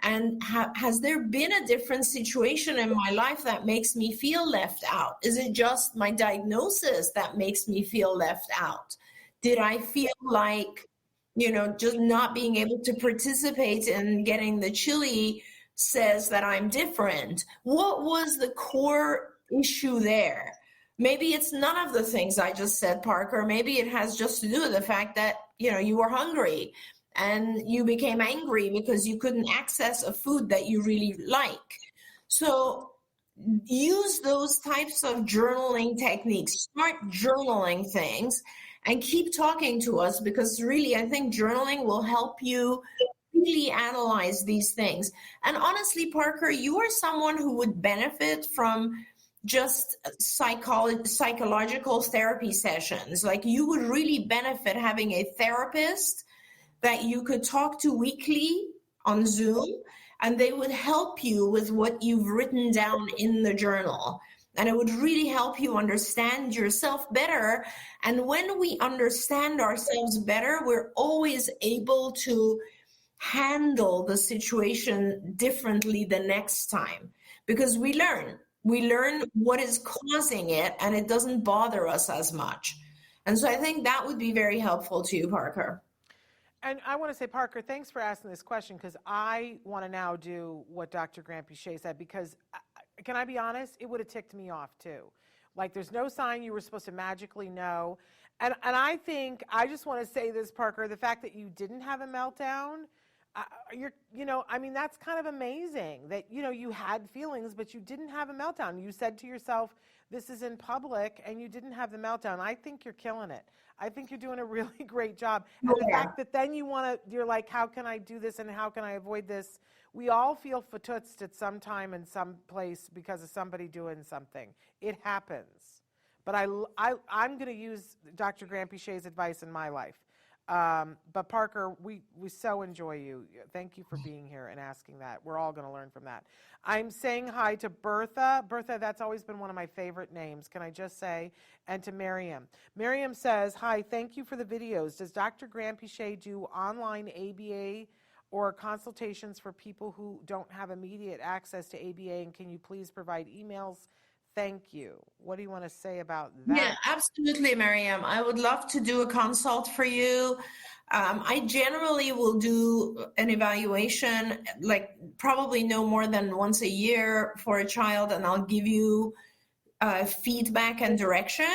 And has there been a different situation in my life that makes me feel left out? Is it just my diagnosis that makes me feel left out? Did I feel like, just not being able to participate in getting the chili says that I'm different? What was the core issue there? Maybe it's none of the things I just said, Parker. Maybe it has just to do with the fact that, you were hungry and you became angry because you couldn't access a food that you really like. So use those types of journaling techniques. Start journaling things and keep talking to us, because really, I think journaling will help you really analyze these things. And honestly, Parker, you are someone who would benefit from just psychological therapy sessions. Like, you would really benefit having a therapist that you could talk to weekly on Zoom, and they would help you with what you've written down in the journal. And it would really help you understand yourself better. And when we understand ourselves better, we're always able to handle the situation differently the next time, because we learn what is causing it, and it doesn't bother us as much. And so I think that would be very helpful to you, Parker. And I want to say, Parker, thanks for asking this question, because I want to now do what Dr. Granpeesheh said, because can I be honest? It would have ticked me off too. Like, there's no sign you were supposed to magically know. And I think, I just want to say this, Parker, the fact that you didn't have a meltdown, that's kind of amazing that, you had feelings, but you didn't have a meltdown. You said to yourself, this is in public, and you didn't have the meltdown. I think you're killing it. I think you're doing a really great job. And the fact that then you're like, how can I do this and how can I avoid this? We all feel fatutzed at some time in some place because of somebody doing something. It happens. But I'm going to use Dr. Granpeesheh's advice in my life. But Parker, we so enjoy you. Thank you for being here and asking that. We're all going to learn from that. I'm saying hi to Bertha. Bertha, that's always been one of my favorite names, can I just say? And to Miriam. Miriam says, hi, thank you for the videos. Does Dr. Granpeesheh do online ABA or consultations for people who don't have immediate access to ABA? And can you please provide emails? Thank you. What do you want to say about that? Yeah, absolutely, Miriam. I would love to do a consult for you. I generally will do an evaluation, like probably no more than once a year for a child, and I'll give you feedback and direction.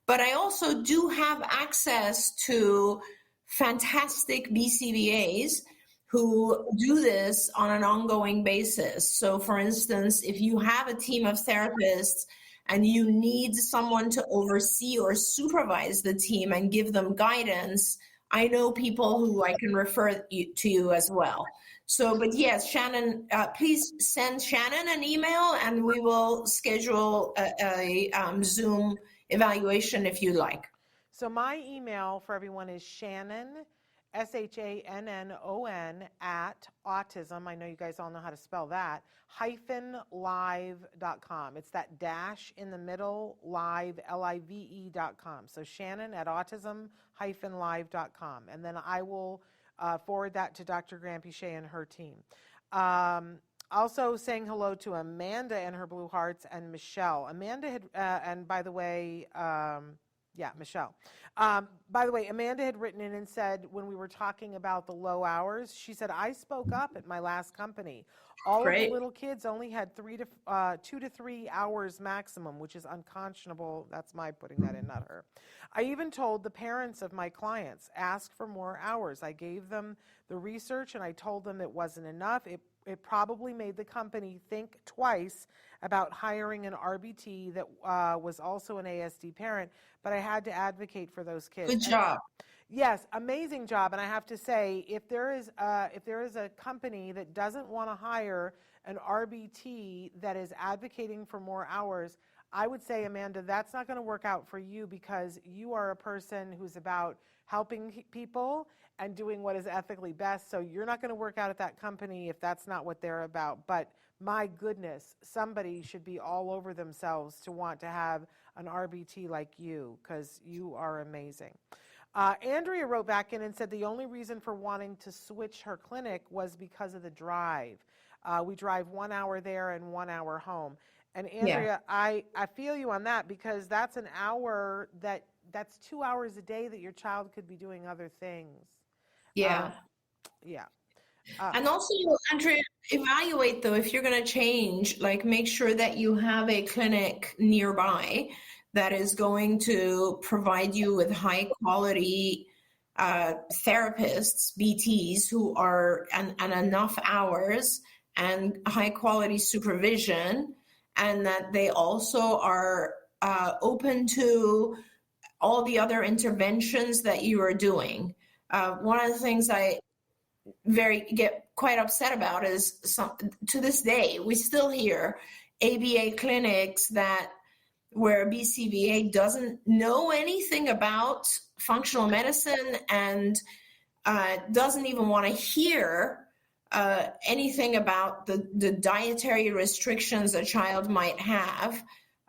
But I also do have access to fantastic BCBAs who do this on an ongoing basis. So for instance, if you have a team of therapists and you need someone to oversee or supervise the team and give them guidance, I know people who I can refer to you as well. So, but yes, Shannon, please send Shannon an email and we will schedule a Zoom evaluation if you like. So my email for everyone is Shannon, SHANNON at autism, I know you guys all know how to spell that, -live.com. It's that dash in the middle, live, LIVE.com. So Shannon at autism-live.com. And then I will forward that to Dr. Granpeesheh and her team. Also saying hello to Amanda and her Blue Hearts and Michelle. Amanda had, and by the way, Michelle. By the way, Amanda had written in and said, when we were talking about the low hours, she said, I spoke up at my last company. All of the little kids only had 2 to 3 hours maximum, which is unconscionable. That's my putting that in, not her. I even told the parents of my clients, ask for more hours. I gave them the research and I told them it wasn't enough. It probably made the company think twice about hiring an RBT that was also an ASD parent, but I had to advocate for those kids. Good job. Yes, amazing job. And I have to say, if there is a company that doesn't want to hire an RBT that is advocating for more hours, I would say, Amanda, that's not going to work out for you because you are a person who's about helping people and doing what is ethically best. So you're not going to work out at that company if that's not what they're about. But my goodness, somebody should be all over themselves to want to have an RBT like you because you are amazing. Andrea wrote back in and said the only reason for wanting to switch her clinic was because of the drive. We drive 1 hour there and 1 hour home. And Andrea, I feel you on that because that's an hour that's 2 hours a day that your child could be doing other things. Yeah. And also, Andrea, evaluate though, if you're going to change, like make sure that you have a clinic nearby that is going to provide you with high quality therapists, BTs who are and enough hours and high quality supervision, and that they also are open to all the other interventions that you are doing. One of the things I get quite upset about is to this day, we still hear ABA clinics where BCBA doesn't know anything about functional medicine and doesn't even want to hear anything about the dietary restrictions a child might have.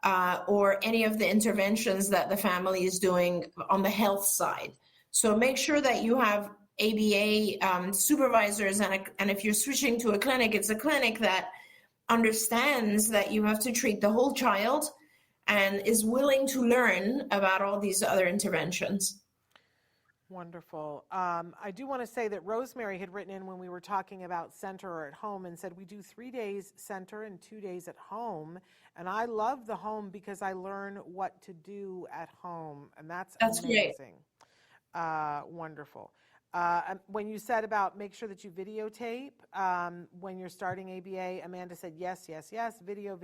or any of the interventions that the family is doing on the health side. So make sure that you have ABA supervisors, and if you're switching to a clinic, it's a clinic that understands that you have to treat the whole child and is willing to learn about all these other interventions. Wonderful. I do want to say that Rosemary had written in when we were talking about center or at home and said we do 3 days center and 2 days at home. And I love the home because I learn what to do at home. And that's amazing. Wonderful. When you said about make sure that you videotape when you're starting ABA, Amanda said, yes, video.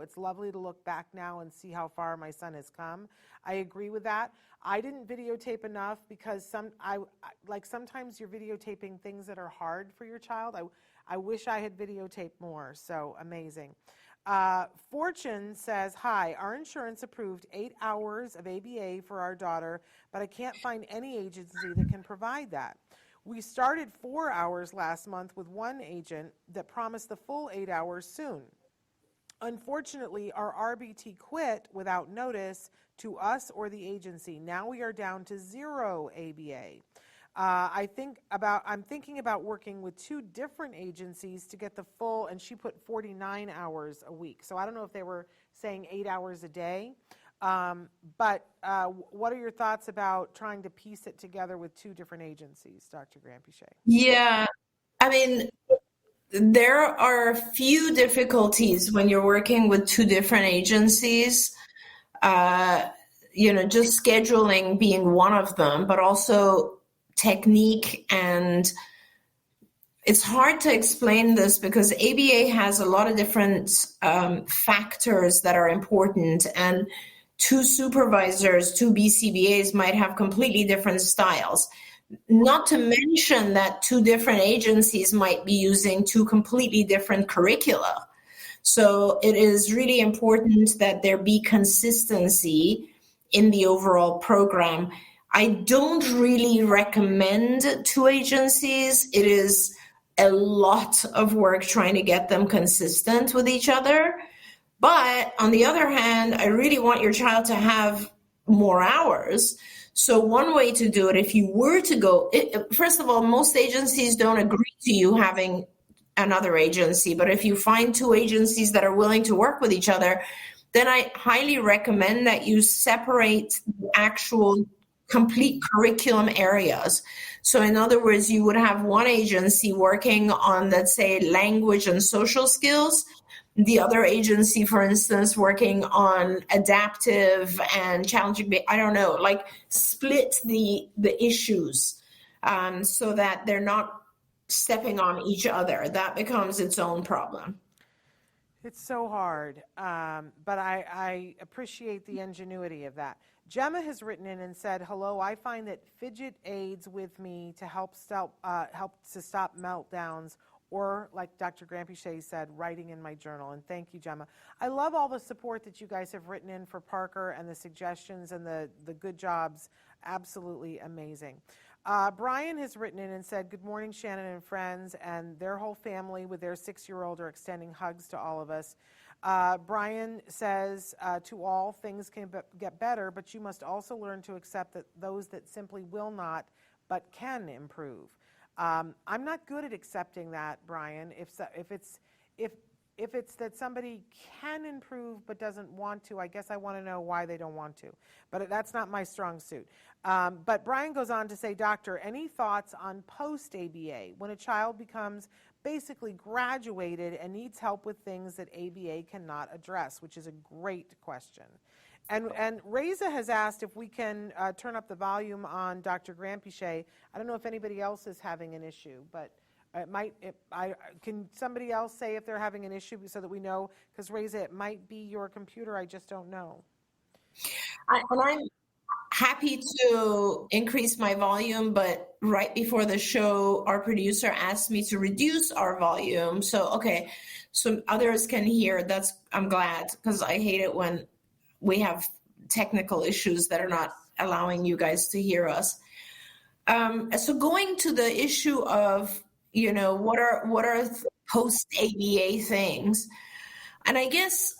It's lovely to look back now and see how far my son has come. I agree with that. I didn't videotape enough because sometimes you're videotaping things that are hard for your child. I wish I had videotaped more, so amazing. Fortune says, hi, our insurance approved 8 hours of ABA for our daughter, but I can't find any agency that can provide that. We started 4 hours last month with one agent that promised the full 8 hours soon. Unfortunately, our RBT quit without notice to us or the agency. Now we are down to 0 ABA. I'm thinking about working with 2 different agencies to get the full, and she put 49 hours a week. So I don't know if they were saying 8 hours a day, but what are your thoughts about trying to piece it together with 2 different agencies, Dr. Granpeesheh? Yeah, I mean, there are a few difficulties when you're working with 2 different agencies. Just scheduling being one of them, but also technique, and it's hard to explain this because ABA has a lot of different factors that are important, and 2 supervisors, 2 BCBAs might have completely different styles. Not to mention that 2 different agencies might be using 2 completely different curricula. So it is really important that there be consistency in the overall program. I don't really recommend 2 agencies. It is a lot of work trying to get them consistent with each other. But on the other hand, I really want your child to have more hours. So one way to do it, if you were to go, first of all, most agencies don't agree to you having another agency. But if you find 2 agencies that are willing to work with each other, then I highly recommend that you separate the actual complete curriculum areas. So in other words, you would have one agency working on, let's say, language and social skills, the other agency, for instance, working on adaptive and challenging, split the issues so that they're not stepping on each other. That becomes its own problem. It's so hard, but I appreciate the ingenuity of that. Gemma has written in and said, hello, I find that fidget aids with me to help stop meltdowns, or like Dr. Granpeesheh said, writing in my journal. And thank you, Gemma. I love all the support that you guys have written in for Parker and the suggestions and the good jobs. Absolutely amazing. Brian has written in and said, good morning, Shannon and friends, and their whole family with their 6-year-old are extending hugs to all of us. Brian says, to all, things can get better, but you must also learn to accept that those that simply will not, but can improve. I'm not good at accepting that, Brian. If it's that somebody can improve but doesn't want to, I guess I want to know why they don't want to. But that's not my strong suit. But Brian goes on to say, Doctor, any thoughts on post-ABA, when a child becomes basically graduated and needs help with things that ABA cannot address, which is a great question. And Reza has asked if we can turn up the volume on Dr. Granpeesheh. I don't know if anybody else is having an issue, but can somebody else say if they're having an issue so that we know? Because Reza, it might be your computer. I just don't know. And I'm happy to increase my volume, but right before the show, our producer asked me to reduce our volume. So, okay, so others can hear. I'm glad, because I hate it when we have technical issues that are not allowing you guys to hear us. So going to the issue of, what are post-ABA things? And I guess,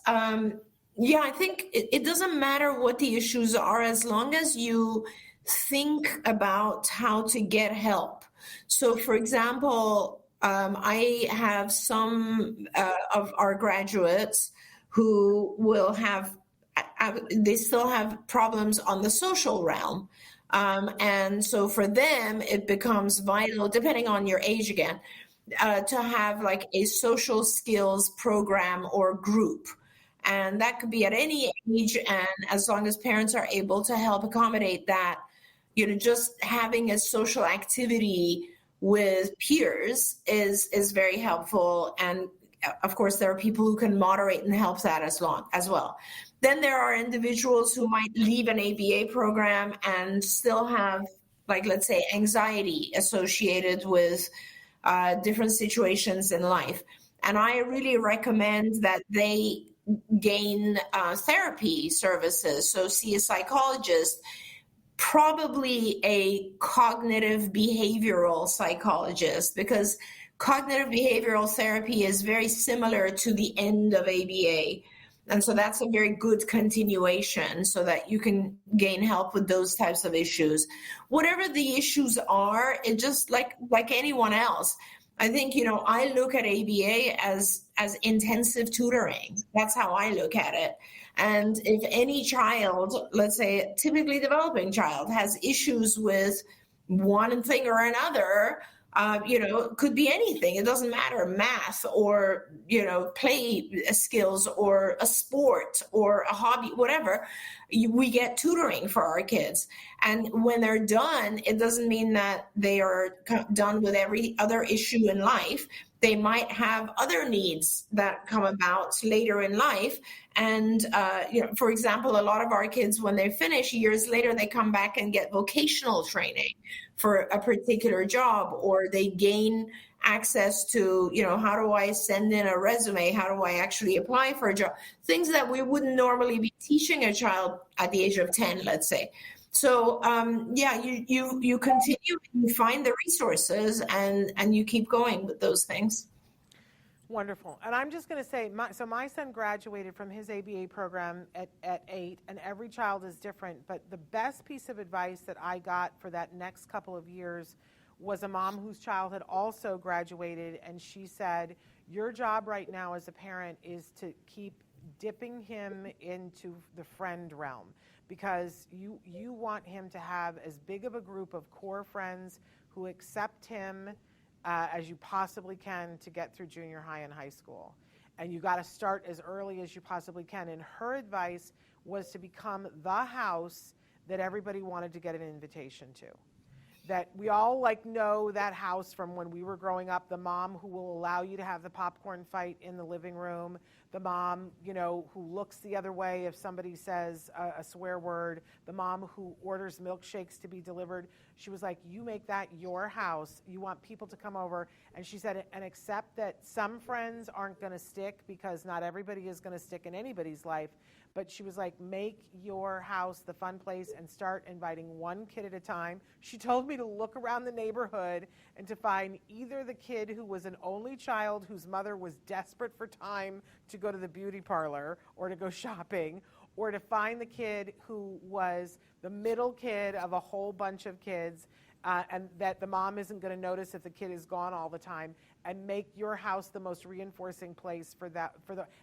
Yeah, I think it doesn't matter what the issues are as long as you think about how to get help. So, for example, I have some of our graduates who will have, they still have problems on the social realm. And so for them, it becomes vital, depending on your age again, to have like a social skills program or group. And that could be at any age. And as long as parents are able to help accommodate that, just having a social activity with peers is very helpful. And of course, there are people who can moderate and help that as well. Then there are individuals who might leave an ABA program and still have, like, let's say, anxiety associated with different situations in life. And I really recommend that they gain therapy services. So see a psychologist, probably a cognitive behavioral psychologist, because cognitive behavioral therapy is very similar to the end of ABA. And so that's a very good continuation so that you can gain help with those types of issues. Whatever the issues are, it just like anyone else. I think, I look at ABA as intensive tutoring. That's how I look at it. And if any child, let's say a typically developing child, has issues with one thing or another, it could be anything. It doesn't matter, math or, play skills or a sport or a hobby, whatever. We get tutoring for our kids. And when they're done, it doesn't mean that they are done with every other issue in life. They might have other needs that come about later in life. And, for example, a lot of our kids, when they finish, years later, they come back and get vocational training for a particular job, or they gain access to, how do I send in a resume? How do I actually apply for a job? Things that we wouldn't normally be teaching a child at the age of 10, let's say. So, you continue, you find the resources, and you keep going with those things. Wonderful. And I'm just going to say, my son graduated from his ABA program at 8, and every child is different. But the best piece of advice that I got for that next couple of years was a mom whose child had also graduated, and she said, your job right now as a parent is to keep dipping him into the friend realm, because you want him to have as big of a group of core friends who accept him as you possibly can to get through junior high and high school. And you got to start as early as you possibly can. And her advice was to become the house that everybody wanted to get an invitation to. That we all know that house from when we were growing up, the mom who will allow you to have the popcorn fight in the living room, the mom, who looks the other way if somebody says a swear word, the mom who orders milkshakes to be delivered. She was like, you make that your house. You want people to come over. And she said, and accept that some friends aren't going to stick, because not everybody is going to stick in anybody's life. But she was like, make your house the fun place and start inviting one kid at a time. She told me to look around the neighborhood and to find either the kid who was an only child whose mother was desperate for time to go to the beauty parlor or to go shopping, or to find the kid who was the middle kid of a whole bunch of kids, and that the mom isn't going to notice if the kid is gone all the time, and make your house the most reinforcing place for that.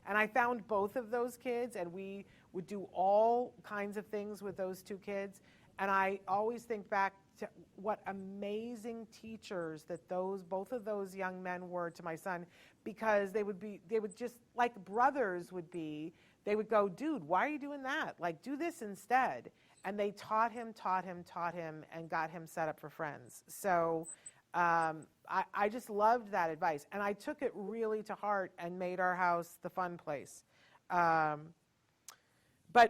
And I found both of those kids, and we would do all kinds of things with those two kids. And I always think back to what amazing teachers that both of those young men were to my son, because they would just like brothers would be. They would go, dude, why are you doing that? Like, do this instead. And they taught him, and got him set up for friends. So I just loved that advice. And I took it really to heart and made our house the fun place. But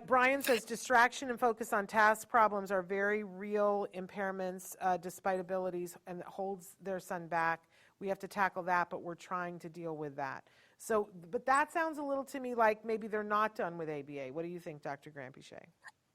Brian says distraction and focus on task problems are very real impairments despite abilities, and it holds their son back. We have to tackle that, but we're trying to deal with that. So, but that sounds a little to me like maybe they're not done with ABA. What do you think, Dr. Granpeesheh?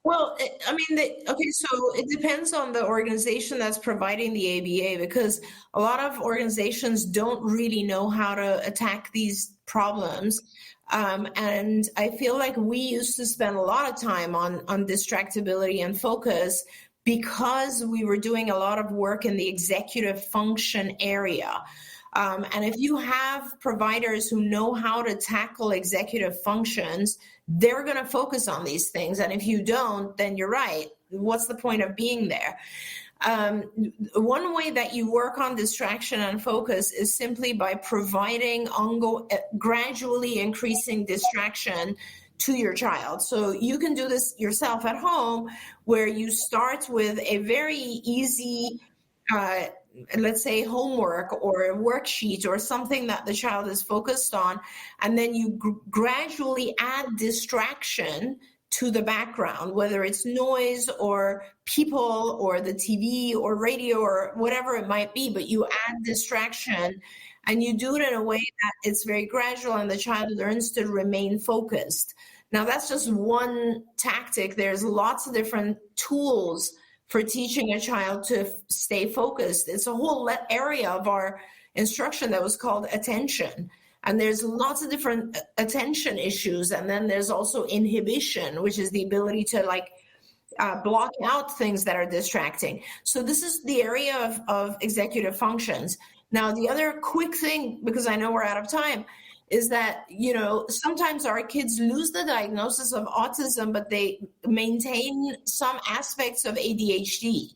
Well, okay, so it depends on the organization that's providing the ABA, because a lot of organizations don't really know how to attack these problems. And I feel like we used to spend a lot of time on distractibility and focus because we were doing a lot of work in the executive function area. And if you have providers who know how to tackle executive functions, they're going to focus on these things. And if you don't, then you're right. What's the point of being there? One way that you work on distraction and focus is simply by providing gradually increasing distraction to your child. So you can do this yourself at home, where you start with a very easy let's say homework or a worksheet or something that the child is focused on, and then you gradually add distraction to the background, whether it's noise or people or the TV or radio or whatever it might be, but you add distraction and you do it in a way that it's very gradual and the child learns to remain focused. Now, that's just one tactic. There's lots of different tools for teaching a child to stay focused. It's a whole area of our instruction that was called attention. And there's lots of different attention issues. And then there's also inhibition, which is the ability to block out things that are distracting. So this is the area of executive functions. Now, the other quick thing, because I know we're out of time, is that, sometimes our kids lose the diagnosis of autism, but they maintain some aspects of ADHD.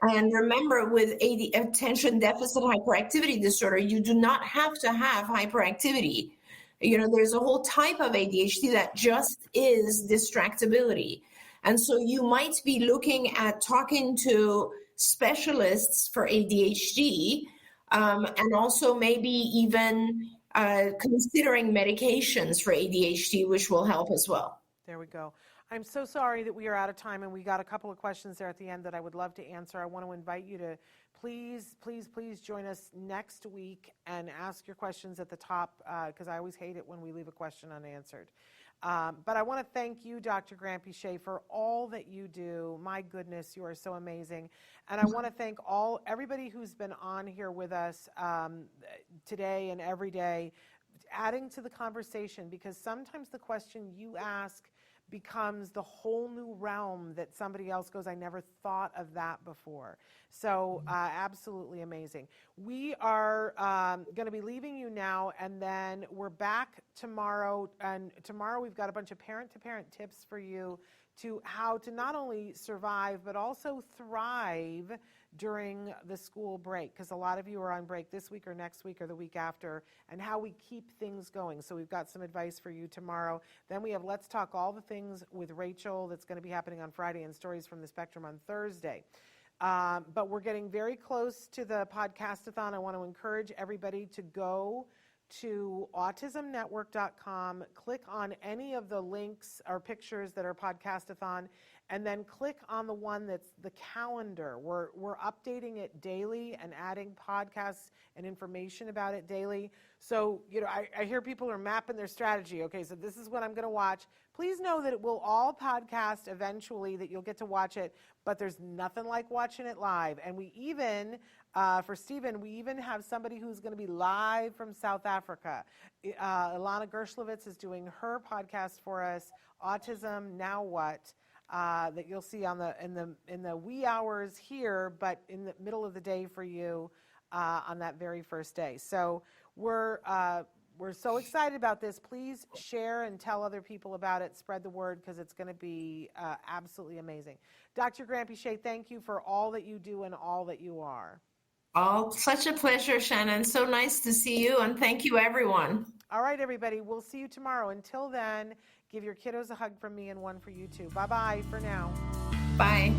And remember, with attention deficit hyperactivity disorder, you do not have to have hyperactivity. There's a whole type of ADHD that just is distractibility. And so you might be looking at talking to specialists for ADHD, and also maybe even considering medications for ADHD, which will help as well. There we go. I'm so sorry that we are out of time, and we got a couple of questions there at the end that I would love to answer. I want to invite you to please join us next week and ask your questions at the top, because I always hate it when we leave a question unanswered. But I want to thank you, Dr. Granpeesheh, for all that you do. My goodness, you are so amazing. And I want to thank everybody who's been on here with us today and every day, adding to the conversation, because sometimes the question you ask becomes the whole new realm that somebody else goes, I never thought of that before. So absolutely amazing. We are going to be leaving you now, and then we're back tomorrow. And tomorrow we've got a bunch of parent-to-parent tips for you to how to not only survive, but also thrive during the school break, because a lot of you are on break this week or next week or the week after, and how we keep things going. So we've got some advice for you tomorrow. Then we have Let's Talk All the Things with Rachel that's going to be happening on Friday, and Stories from the Spectrum on Thursday. But we're getting very close to the podcastathon. I want to encourage everybody to go to autismnetwork.com, click on any of the links or pictures that are podcastathon, and then click on the one that's the calendar. We're updating it daily and adding podcasts and information about it daily. So, I hear people are mapping their strategy. Okay, so this is what I'm going to watch. Please know that it will all podcast eventually, that you'll get to watch it, but there's nothing like watching it live. And we even, for Stephen, we even have somebody who's going to be live from South Africa. Ilana Gershlovitz is doing her podcast for us, Autism Now What? That you'll see in the wee hours here, but in the middle of the day for you on that very first day. So we're so excited about this. Please share and tell other people about it. Spread the word, because it's going to be absolutely amazing. Dr. Granpeesheh, thank you for all that you do and all that you are. Oh, such a pleasure, Shannon. So nice to see you, and thank you, everyone. All right, everybody. We'll see you tomorrow. Until then, give your kiddos a hug from me and one for you too. Bye-bye for now. Bye.